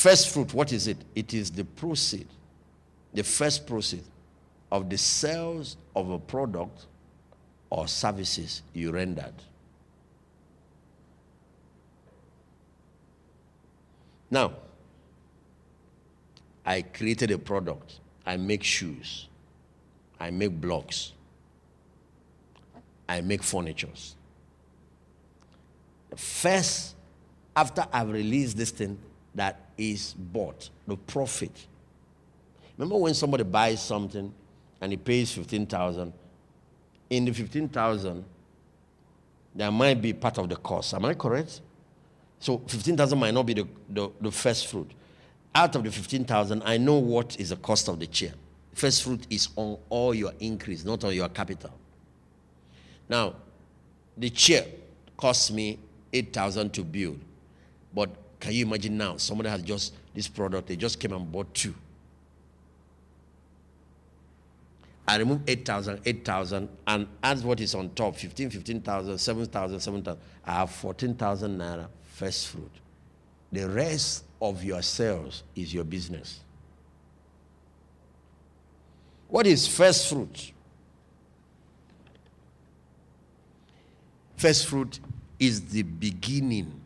First fruit, what is it? It is the proceed, the first proceed of the sales of a product or services you rendered. Now, I created a product. I make shoes. I make blocks. I make furnitures. First, after I've released this thing that is bought, the profit. Remember when somebody buys something and he pays 15,000? In the 15,000, there might be part of the cost. Am I correct? So 15,000 might not be the first fruit. Out of the 15,000, I know what is the cost of the chair. First fruit is on all your increase, not on your capital. Now, the chair cost me 8,000 to build. But can you imagine now, somebody has just this product, they just came and bought 2. I remove 8,000, and add what is on top, 15,000, 7,000, 7,000. I have 14,000 naira first fruit. The rest of your sales is your business. What is first fruit? First fruit is the beginning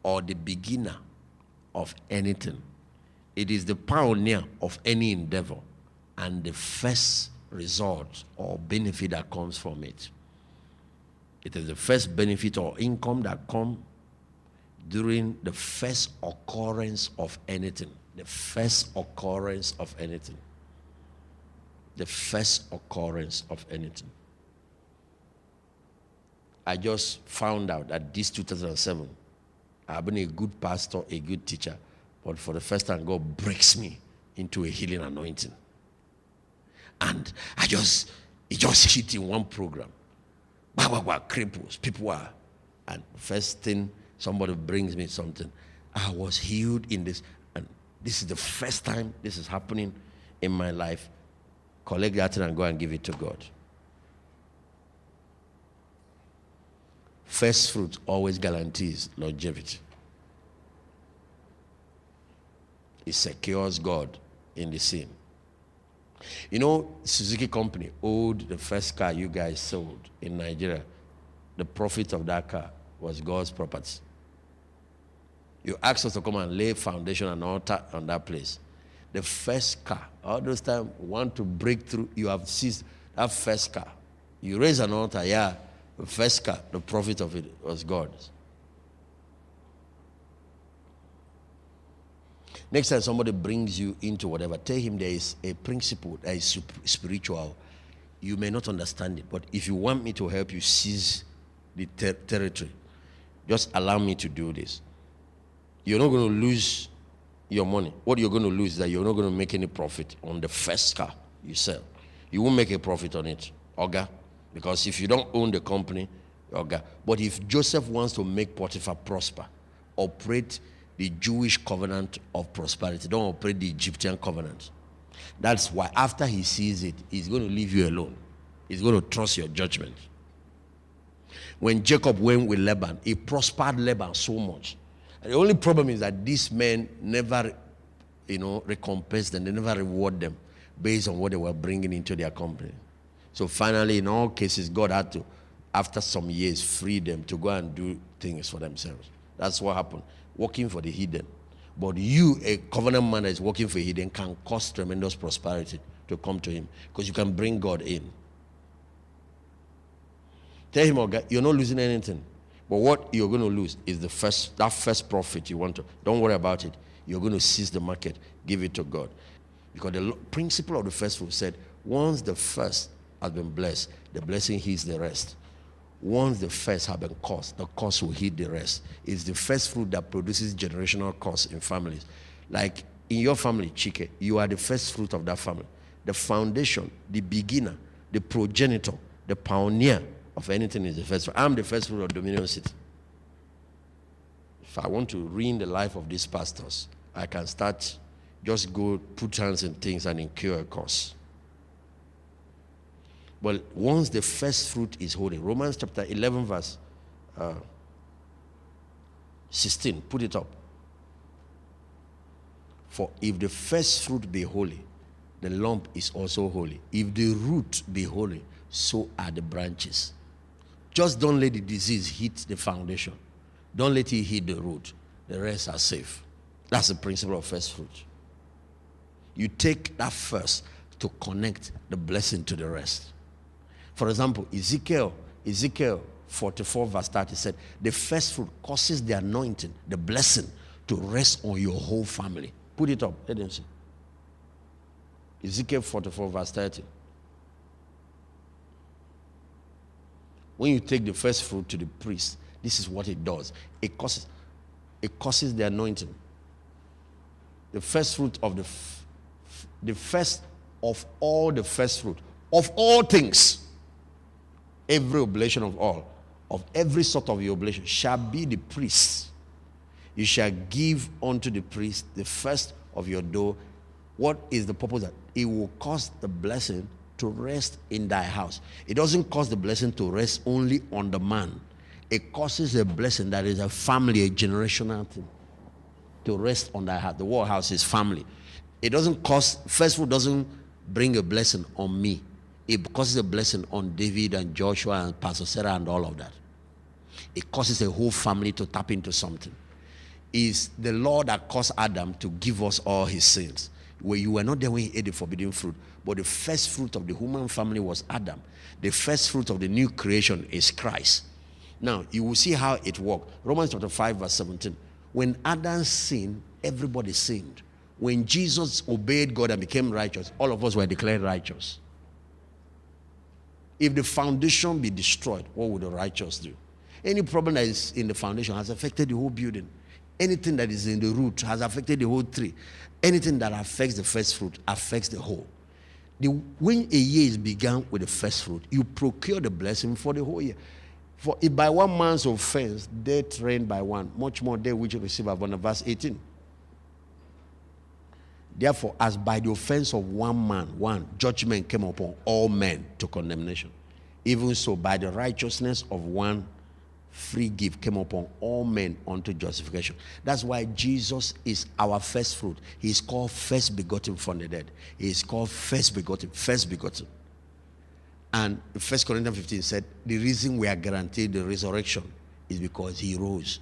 or the beginner of anything. It is the pioneer of any endeavor and the first result or benefit that comes from it. It is the first benefit or income that comes during the first occurrence of anything. The first occurrence of anything. The first occurrence of anything. I just found out that this 2007, I've been a good pastor, a good teacher, but for the first time, God breaks me into a healing anointing. And it just hit in one program. Cripples, people are. And first thing, somebody brings me something. I was healed in this. And this is the first time this is happening in my life. Collect that and go and give it to God. First fruit always guarantees longevity. It secures God in the scene. You know, Suzuki company owed the first car you guys sold in Nigeria. The profit of that car was God's property. You asked us to come and lay foundation and altar on that place. The first car, all those times want to break through, you have seized that first car. You raise an altar, yeah, the first car, the profit of it was God's. Next time somebody brings you into whatever, tell him there is a principle that is spiritual. You may not understand it, but if you want me to help you seize the territory, just allow me to do this. You're not going to lose your money. What you're going to lose is that you're not going to make any profit on the first car you sell. You won't make a profit on it, Oga, because if you don't own the company, Oga. But if Joseph wants to make Potiphar prosper, operate the Jewish covenant of prosperity. Don't operate the Egyptian covenant. That's why after he sees it, he's going to leave you alone. He's going to trust your judgment. When Jacob went with Laban, he prospered Laban so much. And the only problem is that these men never, recompense them. They never reward them based on what they were bringing into their company. So finally, in all cases, God had to, after some years, free them to go and do things for themselves. That's what happened. Working for the hidden. But you, a covenant man that is working for hidden, can cause tremendous prosperity to come to him because you can bring God in. Tell him, okay, you're not losing anything. But what you're going to lose is that first profit you want to. Don't worry about it. You're going to seize the market, give it to God. Because the principle of the first fruit said, once the first has been blessed, the blessing heeds the rest. Once the first have been cursed, the curse will heed the rest. It's the first fruit that produces generational curse in families. Like in your family, Chike, you are the first fruit of that family. The foundation, the beginner, the progenitor, the pioneer of anything is the first fruit. I'm the first fruit of Dominion City. If I want to ruin the life of these pastors, I can start, just go put hands in things and incur a curse. But once the first fruit is holy, Romans chapter 11 verse 16, put it up. For if the first fruit be holy, the lump is also holy. If the root be holy, so are the branches. Just don't let the disease hit the foundation. Don't let it hit the root. The rest are safe. That's the principle of first fruit. You take that first to connect the blessing to the rest. For example, Ezekiel 44 verse 30 said, the first fruit causes the anointing, the blessing, to rest on your whole family. Put it up. Let them see. Ezekiel 44 verse 30. When you take the first fruit to the priest, this is what it does. It causes the anointing. The first fruit of the first of all the first fruit of all things, every oblation of every sort of your oblation shall be the priest. You shall give unto the priest the first of your dough. What is the purpose? That it will cause the blessing to rest in thy house. It doesn't cause the blessing to rest only on the man. It causes a blessing that is a family, a generational thing, to rest on thy house. The word house is family. It doesn't cause, first fruit doesn't bring a blessing on me. It causes a blessing on David and Joshua and Pastor Sarah and all of that. It causes a whole family to tap into something. Is the Lord that caused Adam to give us all his sins. Where you were not there when he ate the forbidden fruit, but the first fruit of the human family was Adam. The first fruit of the new creation is Christ. Now, you will see how it worked. Romans chapter 5 verse 17. When Adam sinned, everybody sinned. When Jesus obeyed God and became righteous, all of us were declared righteous. If the foundation be destroyed, what would the righteous do? Any problem that is in the foundation has affected the whole building. Anything that is in the root has affected the whole tree. Anything that affects the first fruit affects the whole. When a year is begun with the first fruit, you procure the blessing for the whole year. For if by one man's offense death reigned by one, much more they which receive abundant. Verse 18. Therefore, as by the offense of one man, judgment came upon all men to condemnation. Even so, by the righteousness of one, free gift came upon all men unto justification. That's why Jesus is our first fruit. He is called first begotten from the dead. He is called first begotten. And 1 Corinthians 15 said, the reason we are guaranteed the resurrection is because he rose.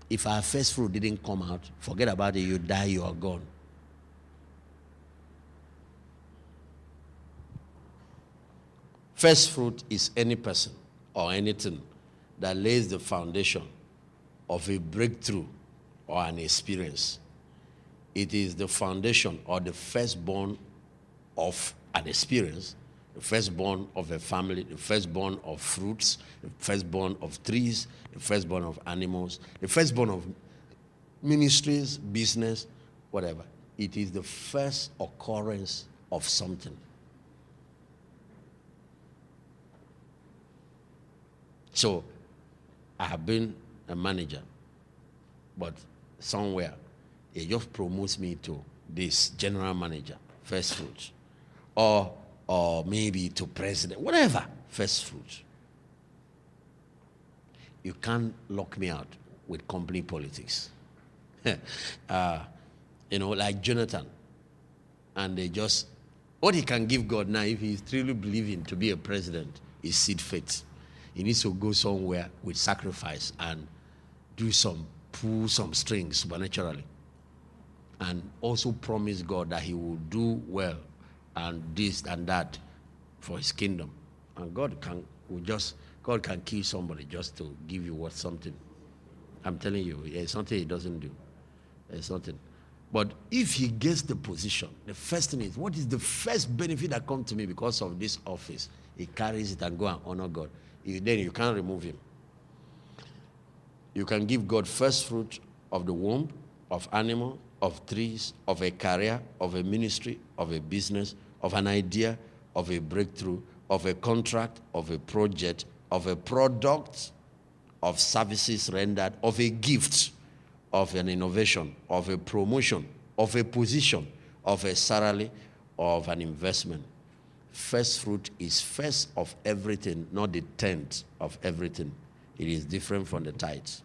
If our first fruit didn't come out, forget about it, you die, you are gone. First fruit is any person or anything that lays the foundation of a breakthrough or an experience. It is the foundation or the firstborn of an experience, the firstborn of a family, the firstborn of fruits, the firstborn of trees, the firstborn of animals, the firstborn of ministries, business, whatever. It is the first occurrence of something. So, I have been a manager, but somewhere it just promotes me to this general manager, first fruit, or maybe to president, whatever, first fruit. You can't lock me out with company politics. Like Jonathan, and they just, what he can give God now, if he's truly believing to be a president, is seed faith. He needs to go somewhere with sacrifice and pull some strings supernaturally. And also promise God that he will do well and this and that for his kingdom. And God can kill somebody just to give you something. I'm telling you, it's something he doesn't do. It's nothing. But if he gets the position, the first thing is, what is the first benefit that comes to me because of this office? He carries it and go and honor God. Then you can't remove him. You can give God first fruit of the womb, of animal, of trees, of a career, of a ministry, of a business, of an idea, of a breakthrough, of a contract, of a project, of a product, of services rendered, of a gift, of an innovation, of a promotion, of a position, of a salary, of an investment. First fruit is first of everything, not the tenth of everything. It is different from the tithes.